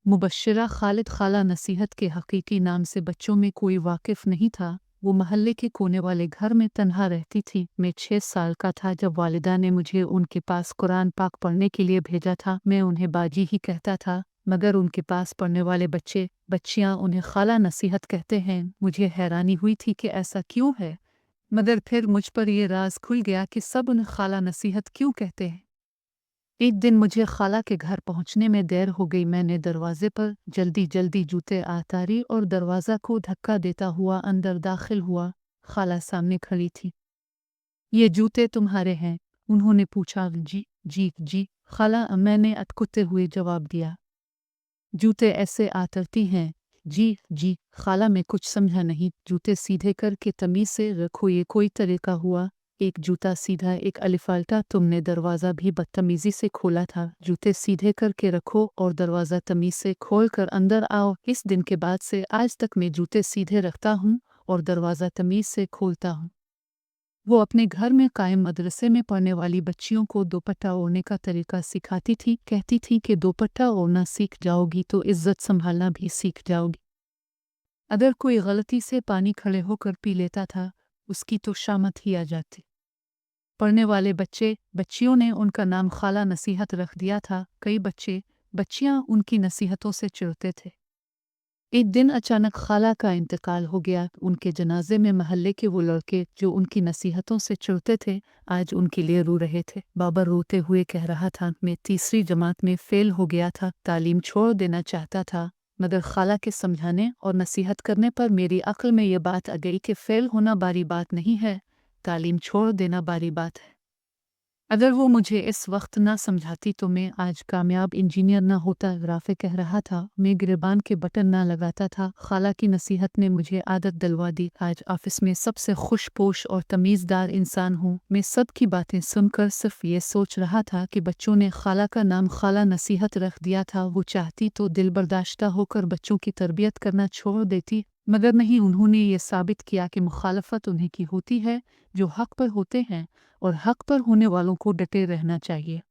मुबश्शिरा खालिद खाला नसीहत के हकीकी नाम से बच्चों में कोई वाकिफ़ नहीं था। वो महल्ले के कोने वाले घर में तन्हा रहती थी। मैं 6 साल का था जब वालिदा ने मुझे उनके पास कुरान पाक पढ़ने के लिए भेजा था। मैं उन्हें बाजी ही कहता था, मगर उनके पास पढ़ने वाले बच्चे बच्चियां उन्हें खाला नसीहत कहते हैं। मुझे हैरानी हुई थी कि ऐसा क्यों है, मगर फिर मुझ पर यह राज खुल गया कि सब उन्हें खाला नसीहत क्यों कहते हैं। एक दिन मुझे खाला के घर पहुंचने में देर हो गई। मैंने दरवाजे पर जल्दी जल्दी जूते आतारी और दरवाज़ा को धक्का देता हुआ अंदर दाखिल हुआ। खाला सामने खड़ी थी। ये जूते तुम्हारे हैं? उन्होंने पूछा। जी जी जी खाला, मैंने अटकुते हुए जवाब दिया। जूते ऐसे आतरती हैं? जी जी खाला, मैं कुछ समझा नहीं। जूते सीधे करके तमीज़ से रखो, ये कोई तरीका हुआ? एक जूता सीधा एक अलिफाल्टा। तुमने दरवाज़ा भी बदतमीज़ी से खोला था। जूते सीधे करके रखो और दरवाज़ा तमीज़ से खोल कर अंदर आओ। इस दिन के बाद से आज तक मैं जूते सीधे रखता हूँ और दरवाज़ा तमीज़ से खोलता हूँ। वो अपने घर में कायम मदरसे में पढ़ने वाली बच्चियों को दोपट्टा ओढ़ने का तरीका सिखाती थी। कहती थी कि दोपट्टा ओढ़ना सीख जाओगी तो इज़्ज़त संभालना भी सीख जाओगी। अगर कोई गलती से पानी खड़े होकर पी लेता था, उसकी तो शामत ही आ जाती। पढ़ने वाले बच्चे बच्चियों ने उनका नाम खाला नसीहत रख दिया था। कई बच्चे बच्चियां उनकी नसीहतों से चिढ़ते थे। एक दिन अचानक खाला का इंतकाल हो गया। उनके जनाजे में महल्ले के वो लड़के जो उनकी नसीहतों से चिढ़ते थे, आज उनके लिए रो रहे थे। बाबा रोते हुए कह रहा था, मैं तीसरी जमात में फ़ेल हो गया था, तालीम छोड़ देना चाहता था, मगर खाला के समझाने और नसीहत करने पर मेरी अक्ल में ये बात आ गई कि फ़ेल होना बारी बात नहीं है, तालीम छोड़ देना बारी बात है। अगर वो मुझे इस वक्त ना समझाती तो मैं आज कामयाब इंजीनियर ना होता। राफ़े कह रहा था, मैं गिरबान के बटन ना लगाता था। खाला की नसीहत ने मुझे आदत डलवा दी। आज ऑफिस में सबसे खुशपोश और तमीज़दार इंसान हूँ। मैं सब की बातें सुनकर सिर्फ ये सोच रहा था कि बच्चों ने खाला का नाम खाला नसीहत रख दिया था। वो चाहती तो दिल बर्दाश्ता होकर बच्चों की तरबियत करना छोड़ देती, मगर नहीं। उन्होंने ये साबित किया कि मुखालफत उन्हीं की होती है जो हक़ पर होते हैं, और हक़ पर होने वालों को डटे रहना चाहिए।